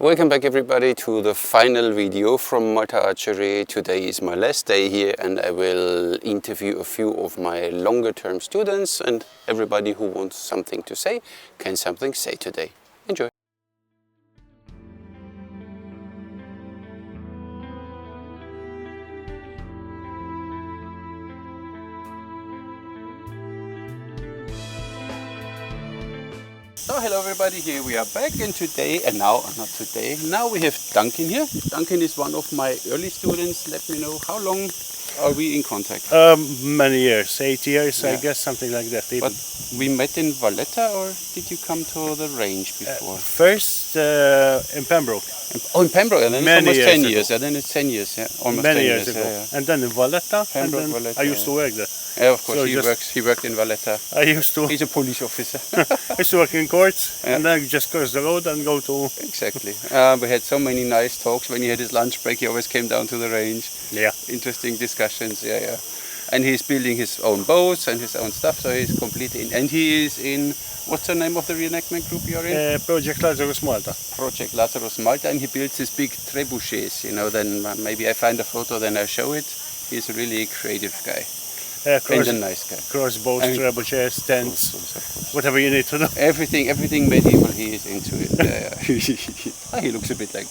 Welcome back everybody to the final video from Malta Archery. Today is my last day here and I will interview a few of my longer term students, and everybody who wants something to say can something say today. Enjoy! So hello everybody, here we are back, and now we have Duncan here. Duncan is one of my early students. Let me know, how long are we in contact? Many years, 8 years, Yeah. I guess, something like that. But we met in Valletta, or did you come to the range before? First in Pembroke. Oh, in Pembroke, and then Many it's almost years 10 ago. years. Yeah, then it's 10 years, yeah, almost Many 10 years years ago. Yeah, And then in Valletta, Pembroke, and then Valletta, I used to work there. yeah, of course, So he worked in Valletta. I used to He's a police officer. I used to work in courts, Yeah. and then just cross the road and go to... Exactly. We had so many nice talks. When he had his lunch break, he always came down to the range. Yeah. Interesting discussions, yeah. And he's building his own boats and his own stuff, so he's completely in. And he is in, what's the name of the reenactment group you're in? Project Lazarus Malta. Project Lazarus Malta, and he builds these big trebuchets, you know. Then maybe I find a photo, then I show it. He's a really creative guy and a nice guy. Crossbows, And- trebuchets, tents, Of course. whatever you need to do. Everything medieval, he is into it. Oh, he looks a bit like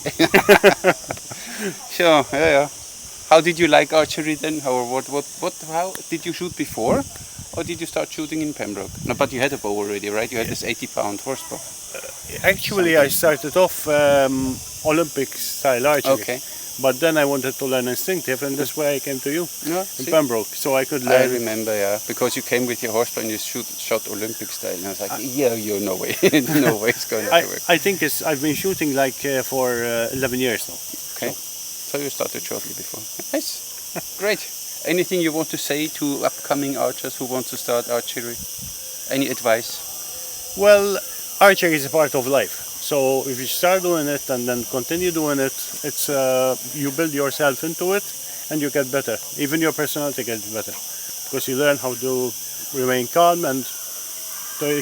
Sure, yeah. How did you like archery then? How did you shoot before? Or did you start shooting in Pembroke? No, but you had a bow already, right? You had this 80-pound horsebow. Actually, I started off Olympic style archery. Okay. But then I wanted to learn instinctive, and that's why I came to you Yeah, in see? Pembroke, so I could I learn. remember, yeah, because you came with your horsebow and you shot Olympic style, and I was like, you're no way, no way it's going to work. I think I've been shooting like for 11 years now. Okay, so you started shortly before. Nice, great. Anything you want to say to upcoming archers who want to start archery? Any advice? Well, archery is a part of life. So if you start doing it and then continue doing it, it's you build yourself into it and you get better. Even your personality gets better because you learn how to remain calm and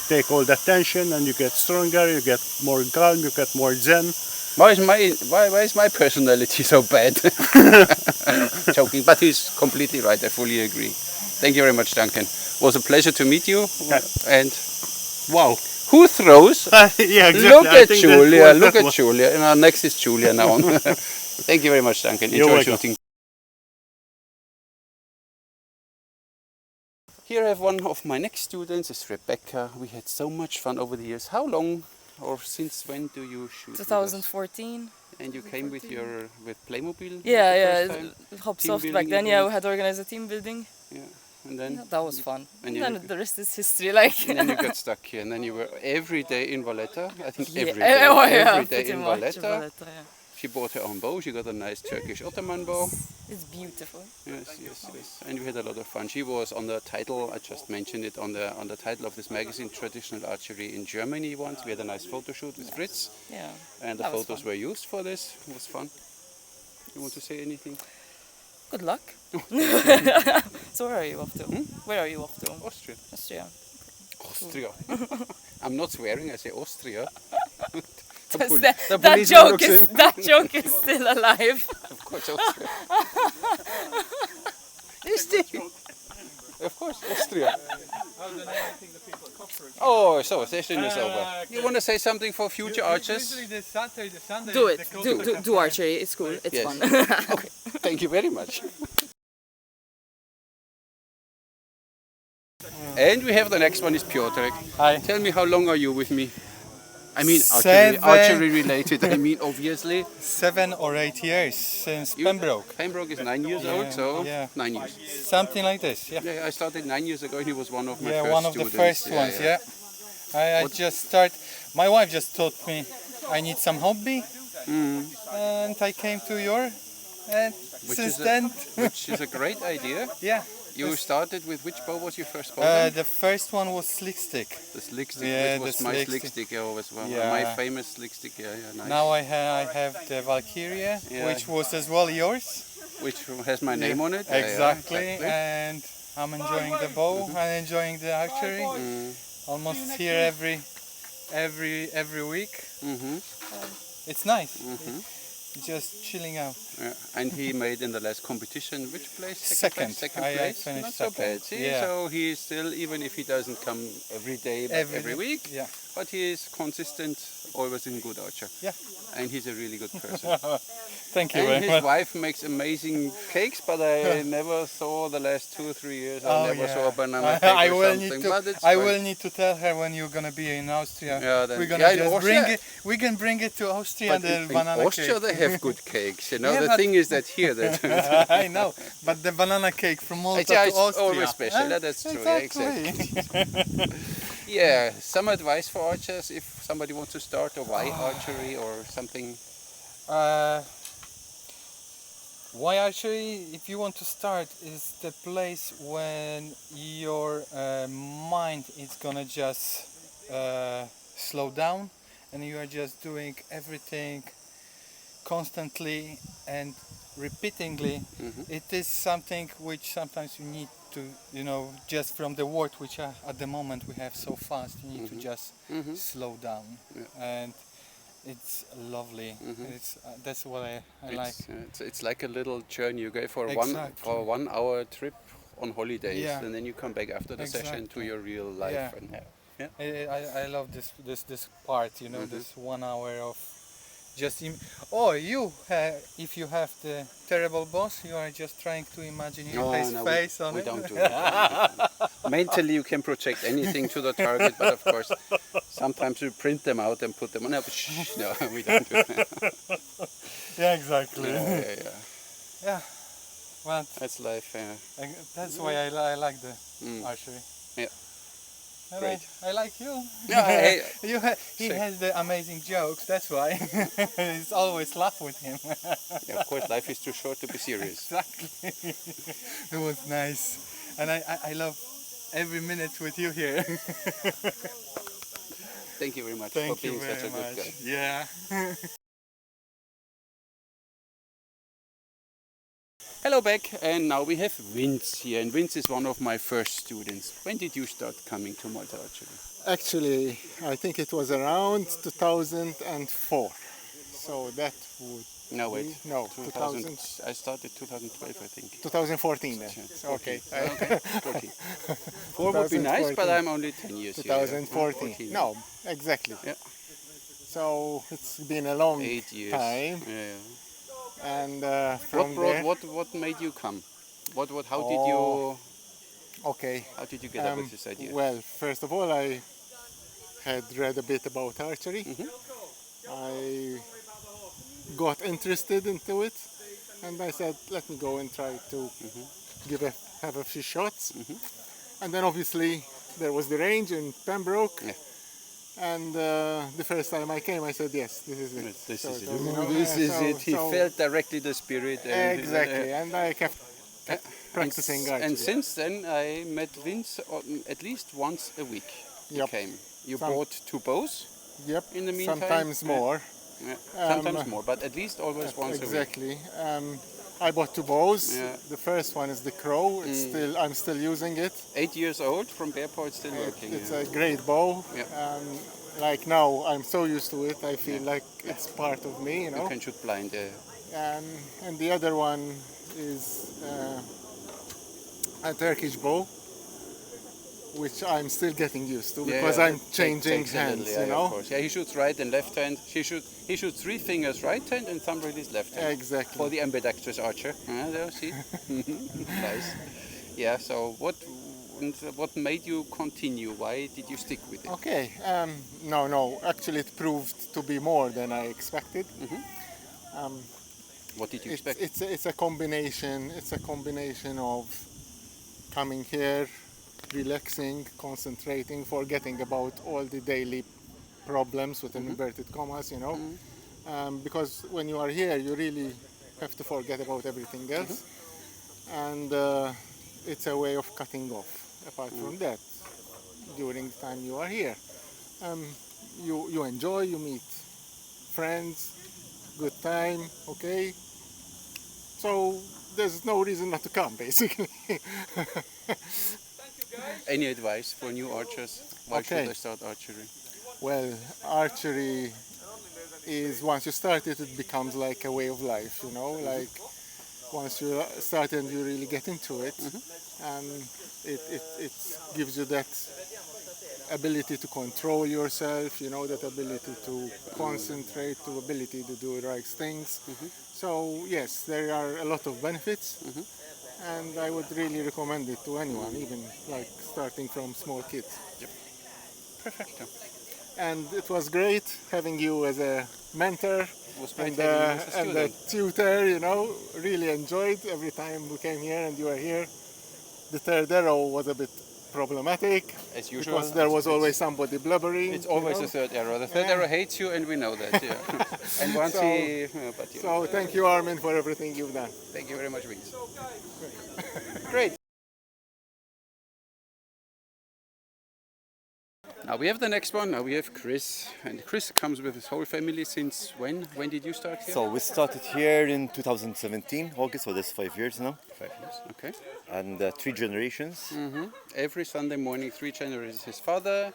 take all that tension, and you get stronger, you get more calm, you get more zen. Why is my personality so bad? Joking, but he's completely right. I fully agree. Thank you very much, Duncan. It was a pleasure to meet you. Yeah. And wow, who throws? Yeah, exactly. Look I at think Julia. that's Look what- at Julia. And our next is Julia now. Thank you very much, Duncan. You're Enjoy welcome. shooting. Here I have one of my next students. It's Rebecca. We had so much fun over the years. How long, or since when do you shoot? with us? 2014. And you came with Playmobil? Yeah, the first time? Hopsoft Team back then. building Yeah, we event? had organized a team building. Yeah. And then, Yeah, that was fun. And And you then could- the rest is history. Like. and then you got stuck here, and then you were every day in Valletta. I think Yeah. every day. Oh, yeah, every day pretty in much, Valletta. yeah. She bought her own bow. She got a nice Turkish Ottoman bow. It's beautiful. Yes. And we had a lot of fun. She was on the title. I just mentioned it on the title of this magazine, Traditional Archery in Germany. Once we had a nice photo shoot with Fritz, Yeah. and the That was photos fun. were used for this. It was fun. You want to say anything? Good luck. So where are you off to? Where are you off to? Austria. Austria. Austria. I'm not swearing. I say Austria. The That's pol- the- the that policeman joke looks is in. that joke is still alive. Of course, Austria. Is it? Of course, Austria. Oh, so session is over. You want to say something for future archers? Usually the Sunday Do it. is the closing. Do archery. It's cool. It's Yes. fun. Okay, thank you very much. And we have the next one is Piotr. Hi. Tell me, how long are you with me? I mean, Seven. archery related. I mean, obviously. 7 or 8 years since You- Pembroke. Pembroke is 9 years old, so yeah. 9 years. Something like this, yeah. Yeah, I started 9 years ago. He was one of my Yeah, first one of students. the first ones, yeah. I just my wife just taught me I need some hobby, and I came to your, and Which since is a- then, Which is a great idea. yeah. You started with which bow was your first bow? The first one was slick stick. The slick stick. yeah, Which was the my slick slick stick. stick. Yeah, was one Yeah. my famous slick stick. Yeah, nice. Now I have the Valkyria, Yeah. which was as well yours. Which has my name on it. Yeah, Exactly, and I'm enjoying the bow and enjoying the archery. Almost here every week. Mm-hmm. it's nice. Just chilling out. Yeah. And he made in the last competition, which place? Second. Second I place. finished Not so second. bad. See? Yeah. So he is still, even if he doesn't come every day, but every week, Yeah. but he is consistent, always in good archer. Yeah. And he's a really good person. Thank you And very his much. wife makes amazing cakes, but I never saw the last 2 or 3 years. I never saw a banana cake I or will something. need to. But it's I fine. will need to tell her when you're gonna be in Austria. Yeah, then- We're gonna yeah, in just Austria. bring it. We can bring it to Austria But the in banana Austria cake. they have good cakes. You know, Yeah, the but- thing is that here that I know, but the banana cake from Malta yeah, to it's Austria. always special. Huh? Yeah, that's true. Yeah, Exactly. Yeah, some advice for archers if somebody wants to start, or why archery or something. Why archery, if you want to start, is the place when your mind is gonna just slow down and you are just doing everything constantly and repeatedly. It is something which sometimes you need to, just from the world which are at the moment we have so fast, you need to just slow down. And it's lovely. That's what I like. It's like a little journey. You go for Exactly. a 1 hour trip on holidays, Yeah. and then you come back after the session to Exactly. your real life. Yeah. And I love this part, this 1 hour of just if you have the terrible boss, you are just trying to imagine his face on we it. don't do that. Mentally, you can project anything to the target, but of course, sometimes we print them out and put them on. No, we don't do that. Yeah, exactly. Yeah. Yeah. Well, That's life. that's why I like the archery. Yeah. And Great. I like you. Yeah, He has the amazing jokes. That's why it's always laugh with him. Yeah, of course, life is too short to be serious. Exactly. It was nice, and I love every minute with you here. Thank you very much Thank for being you such very a good much. guy. Yeah. Hello back, and now we have Vince here, and Vince is one of my first students. When did you start coming to Malta Archery? Actually, I think it was around 2004. So that would No, wait. be, no, 2000, I started 2012, I think. 2014 then. 14. Okay. 14. 4 would be nice, but 2014. I'm only 10 years here. 2014. No, exactly. Yeah. So it's been a long 8 years. time, Yeah. and What from there, what made you come? How okay. did you get up with this idea? Well, first of all, I had read a bit about archery. I got interested into it, and I said, let me go and try to have a few shots. And then obviously there was the range in Pembroke. Yeah. And the first time I came, I said, yes, this is it. This So is it it. was, you know, This is so- it. He so- felt directly the spirit. And Exactly, and I kept practicing archery. And since then, I met Vince at least once a week. He Yep. came. You Some- bought 2 bows. Yep, in the meantime, sometimes more. Sometimes more, but at least always once a week. Exactly. I bought 2 bows. Yeah. The first one is the Crow. I'm still using it. 8 years old, from Bearpaw, it's still working. It's yeah. a great bow. Yeah. Like now, I'm so used to it. I feel like it's part of me, you know. You can shoot blind. And the other one is a Turkish bow, which I'm still getting used to because I'm changing takes a little, hands, yeah, you know. Of course. Yeah, he shoots right and left hand. He shoots 3 fingers right hand and thumb release left hand. Exactly. For the ambidextrous archer. There, see? Nice. Yeah, so what made you continue? Why did you stick with it? Okay. No. Actually, it proved to be more than I expected. What did you expect? It's a combination. It's a combination of coming here, relaxing, concentrating, forgetting about all the daily problems with inverted commas, you know. Because when you are here, you really have to forget about everything else, and it's a way of cutting off. Apart from that, during the time you are here, you enjoy, you meet friends, good time, okay. So there's no reason not to come, basically. Any advice for new archers? Why Okay. should I start archery? Well, archery is once you start it, it becomes like a way of life, you know, like once you start and you really get into it, and it gives you that ability to control yourself, you know, that ability to concentrate, the ability to do the right things. So yes, there are a lot of benefits, and I would really recommend it to anyone, even like starting from small kids. Perfecto. And it was great having you as a mentor It was great and, having you as a and a student. tutor, you know, really enjoyed every time we came here and you were here. The third arrow was a bit problematic As usual. because there was always somebody blubbering. It's always you know. the third arrow. The third arrow hates you, and we know that. Yeah. And once So- he, but you know, So thank you, Armin, for everything you've done. thank you very much, Vince. Great. Now we have the next one. Now we have Chris, and Chris comes with his whole family since when? When did you start here? So we started here in 2017, August, so that's 5 years now, 5 years. Okay. and 3 generations. Every Sunday morning, 3 generations. His father,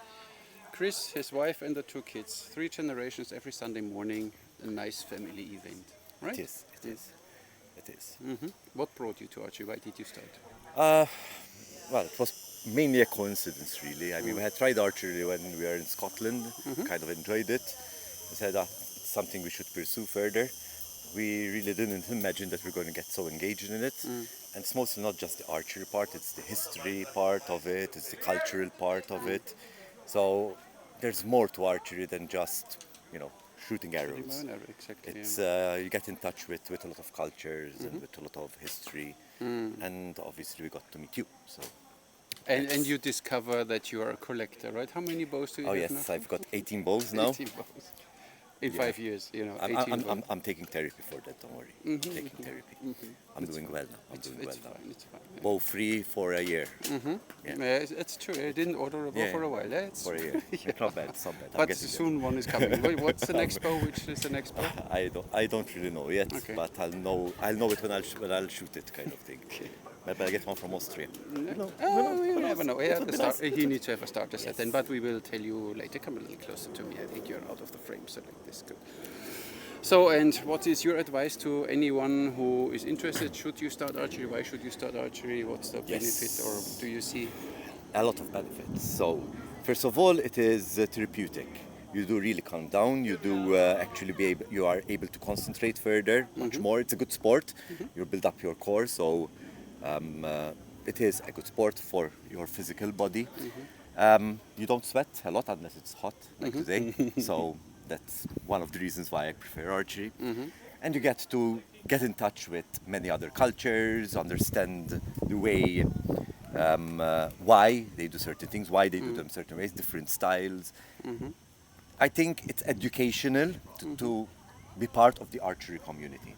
Chris, his wife, and the 2 kids. 3 generations every Sunday morning. A nice family event, right? It is, it is, it is. What brought you to archery? Why did you start? Well, it was mainly a coincidence, really. I mean, we had tried archery when we were in Scotland, kind of enjoyed it. We said it's something we should pursue further. We really didn't imagine that we're going to get so engaged in it. And it's mostly not just the archery part, it's the history part of it, it's the cultural part of it. So there's more to archery than just, you know, shooting arrows. Exactly. It's you get in touch with a lot of cultures and with a lot of history, and obviously we got to meet you. So And you discover that you are a collector, right? How many bows do you oh have yes, now? I've got 18 bows now. 18 bows. In Yeah. 5 years, you know, 18 bows. I'm taking therapy for that. Don't worry, taking therapy. I'm doing well now. I'm doing well It's now. fine, it's fine. Yeah. Bow free for a year. Yeah. Yeah, it's true. I didn't order a bow Yeah. for a while. Yeah, it's For a year. It's not bad. It's not bad. I'm but getting there. soon one is coming. What's the next bow? Which is the next bow? I don't really know yet, Okay. but I'll know it when I'll shoot it, kind of thing. Maybe I'll get one from Austria. Oh, you never know. Yeah, he needs to have a starter set, then, but we will tell you later. Come a little closer to me. I think you're out of the frame, so like this. Good. So, and what is your advice to anyone who is interested? Should you start archery? Why should you start archery? What's the benefit, or do you see? A lot of benefits. So, first of all, it is therapeutic. You do really calm down. You do actually you are able to concentrate further, much more. It's a good sport. You build up your core, so it is a good sport for your physical body. You don't sweat a lot unless it's hot, like today. So that's one of the reasons why I prefer archery. And you get to get in touch with many other cultures, understand the way why they do certain things, why they do them certain ways, different styles. I think it's educational to be part of the archery community.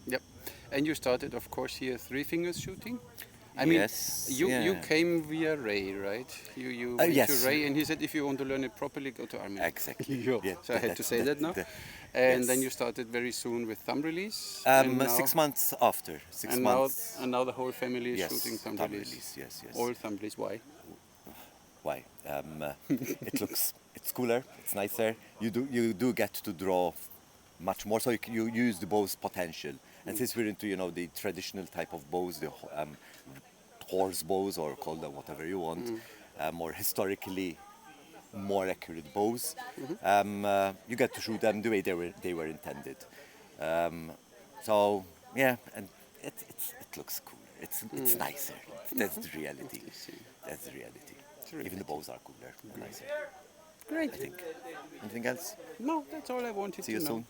Yep. And you started, of course, here 3 fingers shooting. I mean, Yes, you yeah. came via Ray, right? You went yes. to Ray, and he said if you want to learn it properly, go to Armin. Exactly. Yeah. So I had to say that now. And then you started very soon with thumb release. and now, 6 months after. 6 and months. Now, and now the whole family is Yes, shooting thumb thumb release. release, yes, yes. All thumb release. Why? Why? It's cooler. It's nicer. You do get to draw much more. So you use the bow's potential. And since we're into the traditional type of bows, the horse bows, or call them whatever you want, more historically more accurate bows, you get to shoot them the way they were intended. So yeah, and it looks cooler. It's nicer. That's the reality. That's the reality. Even the bows are cooler, nicer. Great. I think. Anything else? No, that's all I wanted See to you know. soon.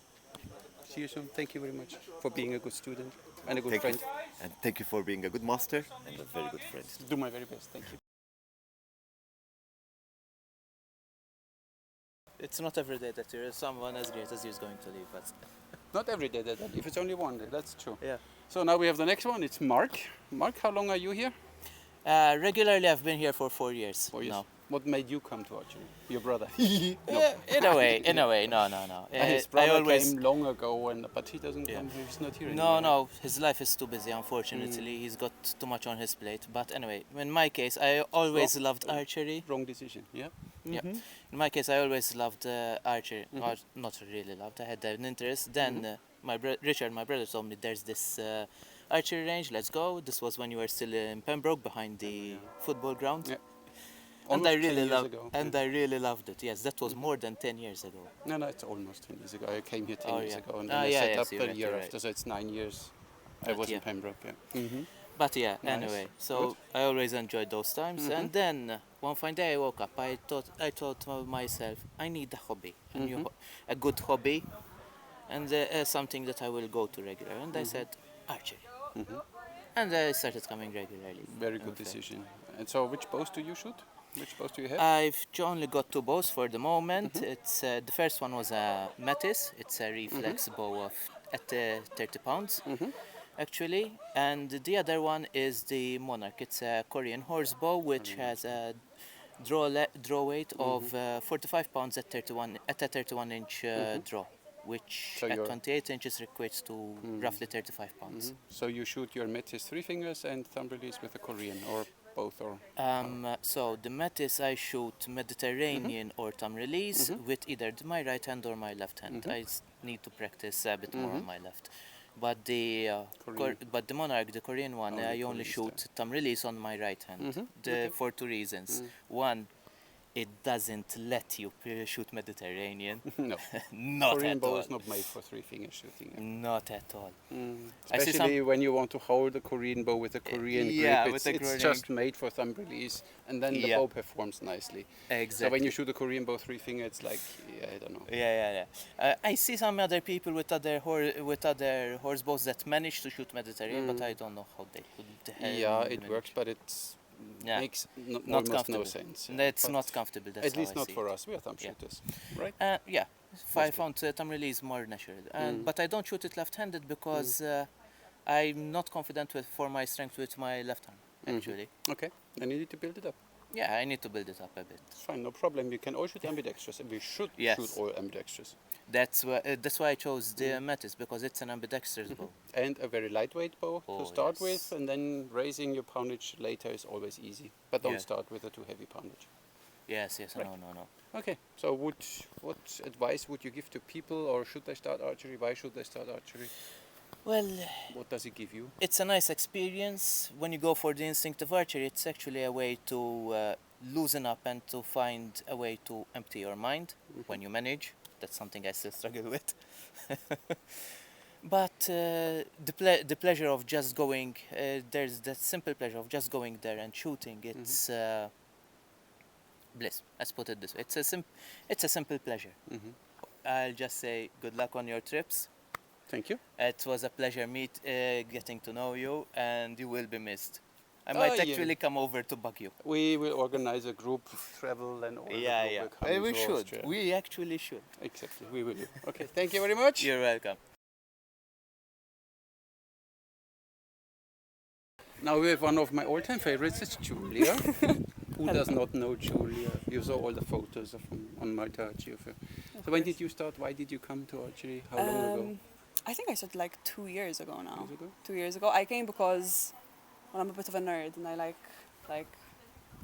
See you soon. Thank you very much for being a good student and a good Thank friend. you. And thank you for being a good master and a very good friend. Do my very best. Thank you. It's not every day that there is someone as great as you is going to leave, but Not every day, if it's only one day, that's true. yeah. So now we have the next one. It's Mark. Mark, how long are you here? Regularly, I've been here for 4 years 4 years. now. What made you come to archery? Your brother. In a way, no. His brother came long ago, but he doesn't Yeah. come. He's not here anymore. No, his life is too busy, unfortunately. He's got too much on his plate. But anyway, in my case, I always loved archery. Wrong decision. Yeah. Yeah. In my case, I always loved archery. Or not really loved. I had an interest. Then Richard, my brother, told me there's this archery range. Let's go. This was when you were still in Pembroke, behind the football ground. Yeah. And I Almost 10 really years loved. ago. And I really loved it. Yes, that was more than 10 years ago. No, it's almost 10 years ago. I came here 10 Oh, years yeah. ago, and Ah, then I yeah, set yes, up you're the right, year you're after, right. so it's 9 years. I But was in yeah. Pembroke, yeah. But yeah, Nice. anyway, so Good. I always enjoyed those times. And then one fine day I woke up. I thought to myself, I need a hobby, a good hobby, and something that I will go to regular. And I said archery, and I started coming regularly. Very in good fact. decision. And so, which bows do you shoot? Which bows do you have? I've only got 2 bows for the moment. It's the first one was a Metis. It's a reflex bow at 30 pounds, actually, and the other one is the Monarch. It's a Korean horse bow which has a draw weight of 45 pounds at a 31-inch draw, which So at you're- 28 inches equates to roughly 35 pounds. So you shoot your Metis 3 fingers and thumb release with a Korean, or both, or So the Metis I shoot Mediterranean or thumb release with either my right hand or my left hand. I need to practice a bit more on my left. But the but the Monarch, the Korean one, Only I only Korean shoot thumb release on my right hand. For 2 reasons. One, it doesn't let you shoot Mediterranean. no. Not Korean at bow all. is not made for 3 finger shooting. Not at all. I see Especially when you want to hold a Korean bow with a Korean yeah, grip, with it's a Korean- just made for thumb release, and then the Yeah. bow performs nicely. Exactly. So when you shoot a Korean bow 3 finger, it's like, I don't know. Yeah. I see some other people with other horse bows that manage to shoot Mediterranean, but I don't know how they could. Yeah, it works, but it Yeah. makes Not almost no comfortable. sense. It's But not comfortable. That's at least how I not see for it. us. We are thumb Yeah. shooters, right? Yeah, I found thumb release more natural, but I don't shoot it left-handed because I'm not confident for my strength with my left hand. Actually, Okay, then you need to build it up. yeah, I need to build it up a bit. It's fine, no problem. You can all shoot ambidextrous, and we should Yes. shoot all ambidextrous. That's why I chose the Metis, because it's an ambidextrous bow. And a very lightweight bow Oh, to start yes. with, and then raising your poundage later is always easy. But don't Yeah. start with a too heavy poundage. Yes, Right. no. Okay, so what advice would you give to people, or should they start archery? Why should they start archery? Well, What does it give you? it's a nice experience. When you go for the instinctive archery, it's actually a way to loosen up and to find a way to empty your mind when you manage. That's something I still struggle with. But the pleasure of just going, there's that simple pleasure of just going there and shooting. It's bliss. Let's put it this way. It's a simple pleasure. I'll just say good luck on your trips. Thank you. It was a pleasure getting to know you, and you will be missed. I might yeah. actually come over to bug you. We will organize a group travel, and all the group will come We to should. Austria. We actually should. Exactly, we will do. Okay, thank you very much. You're welcome. Now we have one of my all-time favorites, it's Julia. Who does not know Julia? You saw all the photos on Malta Archery. So when did you start? Why did you come to archery? How long ago? I think I started like 2 years ago now. Years ago? 2 years ago. I came because I'm a bit of a nerd and I like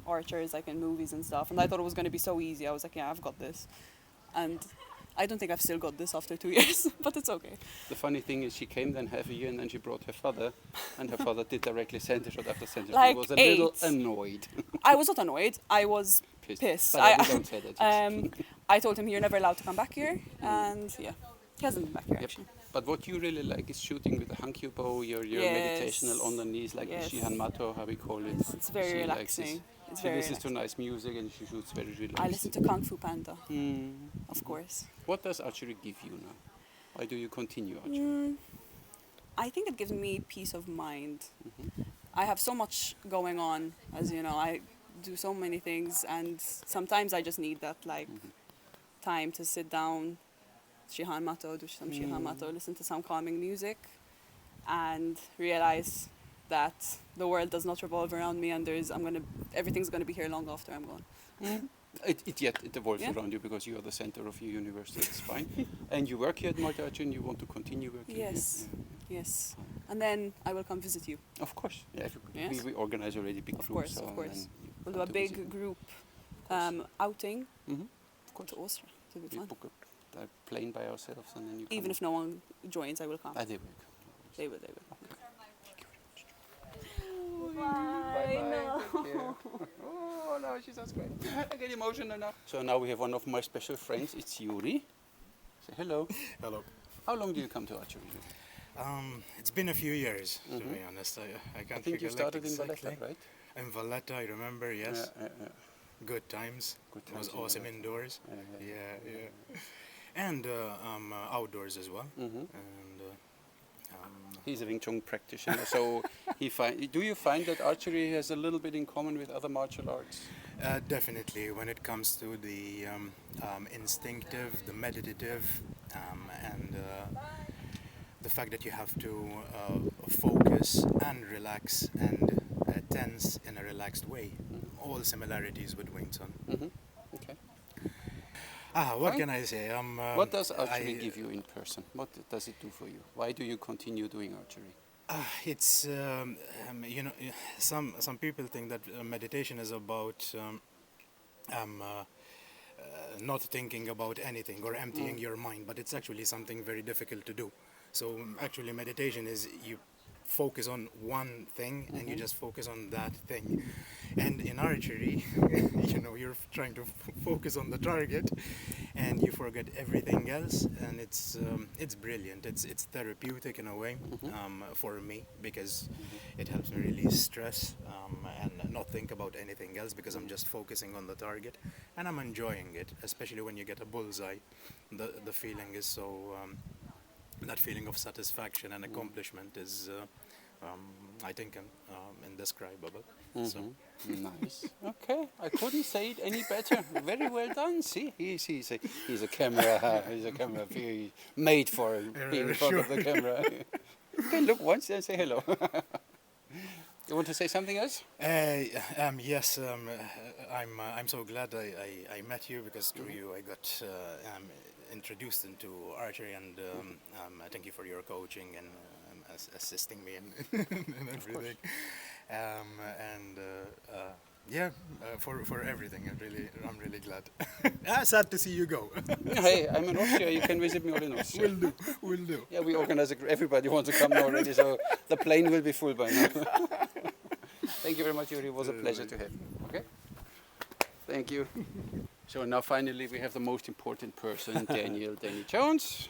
archers, like in movies and stuff. And I thought it was going to be so easy. I was like, yeah, I've got this. And I don't think I've still got this after 2 years, but it's okay. The funny thing is she came then half a year and then she brought her father, and her father did directly center shot after center shot. Like He was a little 8. annoyed. I was not annoyed. I was pissed. But we don't say that. I told him you're never allowed to come back here, and yeah, he hasn't been back here actually. But what you really like is shooting with a hankyu bow, your Yes. meditational on the knees, like Yes. the Shihan Mato, how we call it. It's very She likes this. relaxing. It's She very listens to relaxing. nice music and she shoots very relaxed. I listen to Kung Fu Panda, Mm. of course. What does archery give you now? Why do you continue archery? I think it gives me peace of mind. I have so much going on, as you know. I do so many things, and sometimes I just need that time to sit down, Shihan Mato, do some Shihan Mato, listen to some calming music, and realize that the world does not revolve around me, and everything's gonna be here long after I'm gone. It evolves Yeah. around you because you are the center of your universe, so it's fine. And you work here at Malta Archery and you want to continue working Yes. here? Yes, and then I will come visit you. Of course. Yeah, everybody. Yes. We organize already big Of groups. course, of so course. then you We'll come do a to big visit. group outing Of course. to Austria. To be We fun. book a plane by ourselves and then you come. Even if no one joins, I will come. Ah, they will come. They will. They will. Oh no, she sounds great. I get emotional now. So now we have one of my special friends. It's Yuri. Say hello. Hello. How long do you come to archery? It's been a few years, to be honest. I I can't think you recollect started in exactly. Valletta, right? In Valletta, I remember, yes. Yeah. Good times. Good It was times in awesome Valletta. indoors. And outdoors as well. And He's a Wing Chun practitioner, so do you find that archery has a little bit in common with other martial arts? definitely, when it comes to the instinctive, the meditative, and the fact that you have to focus and relax and tense in a relaxed way. All similarities with Wing Chun. Okay. What Fine. can I say? What does archery give you in person? What does it do for you? Why do you continue doing archery? It's you know, some people think that meditation is about not thinking about anything or emptying your mind, but it's actually something very difficult to do. So actually, meditation is you focus on one thing and you just focus on that thing. And in archery, you know, you're trying to focus on the target and you forget everything else, and it's brilliant. It's therapeutic in a way for me, because it helps me release stress and not think about anything else, because I'm just focusing on the target and I'm enjoying it, especially when you get a bullseye. The feeling is so that feeling of satisfaction and accomplishment is I think indescribable. So Nice. Okay, I couldn't say it any better. Very well done. See, he's a camera. He's a camera made for being in front of the camera. You can look once and say hello. You want to say something else? Yes, I'm so glad I met you, because through you I got introduced into archery, and thank you for your coaching and assisting me and everything. For everything. I'm really glad. Sad to see you go. Hey, I'm in Austria. You can visit me all in Austria. Will do. Yeah, we organize. Everybody wants to come now already, so the plane will be full by now. Thank you very much, Yuri. It was a pleasure to have you. Okay. Thank you. So now finally we have the most important person, Danny Jones.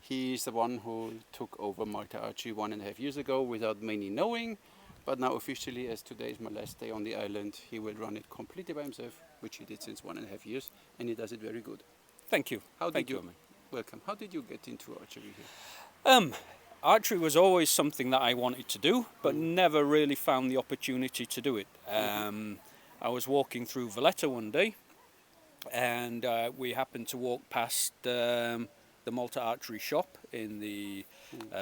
He's the one who took over Malta Archery 1.5 years ago without many knowing. But now officially, as today is my last day on the island, he will run it completely by himself, which he did since 1.5 years, and he does it very good. Thank you. Thank you. Welcome. How did you get into archery here? Archery was always something that I wanted to do, but never really found the opportunity to do it. I was walking through Valletta one day, and we happened to walk past the Malta Archery shop in the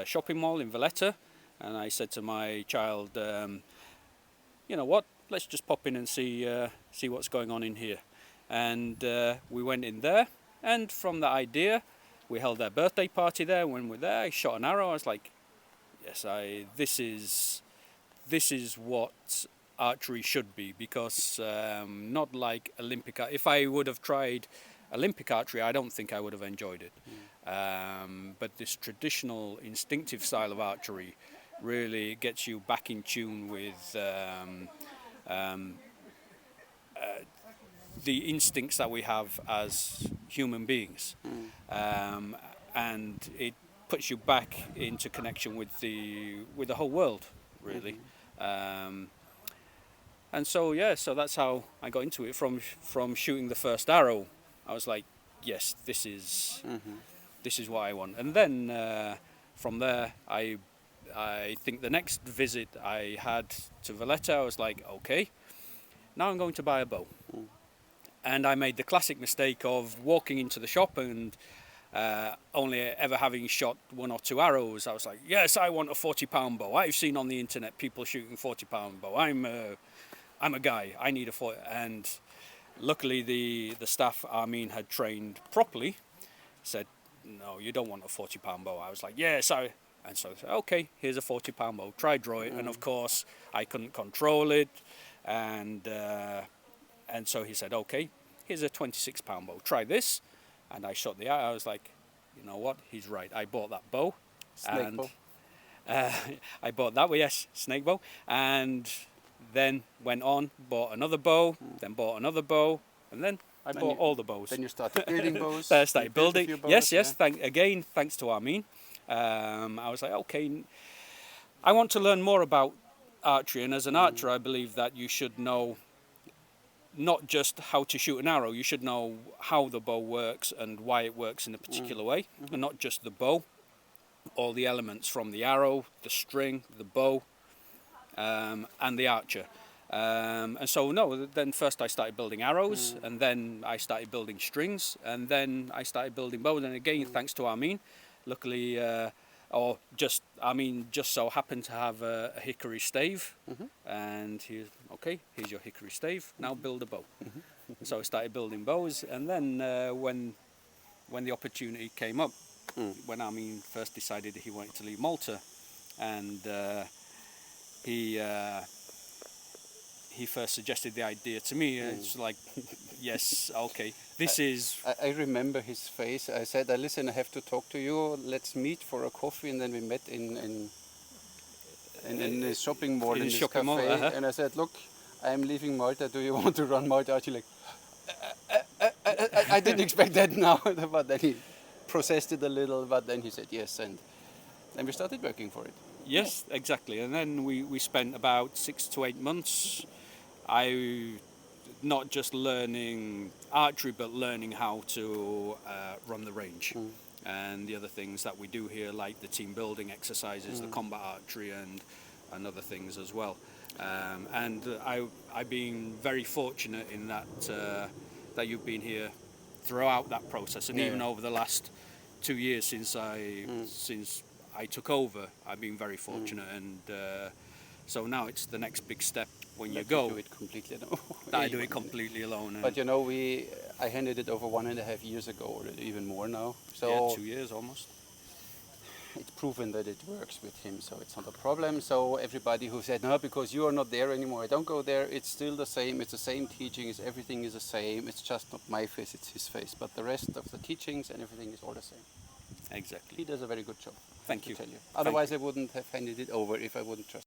shopping mall in Valletta, and I said to my child, you know what, let's just pop in and see what's going on in here. And we went in there, and from that idea, we held their birthday party there. When we're there, I shot an arrow. I was like, yes, this is what archery should be, because not like Olympic. If I would have tried Olympic archery, I don't think I would have enjoyed it. But this traditional instinctive style of archery really gets you back in tune with the instincts that we have as human beings, and it puts you back into connection with the whole world, really. And so so that's how I got into it. From shooting the first arrow, I was like, yes, this is what I want. And then from there, I think the next visit I had to Valletta, I was like, okay, now I'm going to buy a bow. And I made the classic mistake of walking into the shop and only ever having shot 1 or 2 arrows. I was like, yes, I want a 40-pound bow. I've seen on the internet people shooting 40-pound bow. I'm a guy. I need a 40. And luckily the staff, Armin, had trained properly. Said, no, you don't want a 40-pound bow. I was like, yes, and so I said, okay, here's a 40-pound bow. Try draw it. And of course, I couldn't control it. And And so he said, okay, here's a 26-pound bow. Try this. And I shot the arrow. I was like, you know what? He's right. I bought that bow. Snake and bow. I bought that, yes, snake bow. And then went on, bought another bow, then bought another bow, and then I Then bought you- all the bows. Then you started building bows. Then I you started built a building. few bows, Yes, yeah. thanks to Armin. I was like, okay, I want to learn more about archery, and as an archer, I believe that you should know not just how to shoot an arrow, you should know how the bow works and why it works in a particular way, and not just the bow, all the elements from the arrow, the string, the bow, and the archer. And so, no, then first I started building arrows, and then I started building strings, and then I started building bows, and again, thanks to Armin, luckily, Armin just so happened to have a hickory stave, and he's, okay, here's your hickory stave, now build a bow. So I started building bows, and then when the opportunity came up, when Armin first decided he wanted to leave Malta, and he first suggested the idea to me. It's like, yes, okay, this is... I remember his face. I said, listen, I have to talk to you. Let's meet for a coffee. And then we met in the shopping mall, in this shopping cafe. mall, And I said, look, I'm leaving Malta. Do you want to run Malta Archery? Like, I didn't expect that now. But then he processed it a little. But then he said yes. And then we started working for it. Yes, exactly. And then we spent about 6 to 8 months. Not just learning archery, but learning how to run the range. And the other things that we do here, like the team building exercises, the combat archery, and other things as well. And I've been very fortunate in that that you've been here throughout that process, and even over the last 2 years since I took over, I've been very fortunate, and so now it's the next big step when you go. Do it completely alone. I do it completely alone. But you know, I handed it over 1.5 years ago, or even more now. So yeah, 2 years almost. it's proven that it works with him, so it's not a problem. So everybody who said, no, because you are not there anymore, I don't go there, it's still the same, it's the same teachings, everything is the same, it's just not my face, it's his face. But the rest of the teachings and everything is all the same. Exactly. He does a very good job. Thank to you. Tell you. Otherwise, I wouldn't have handed it over if I wouldn't trust.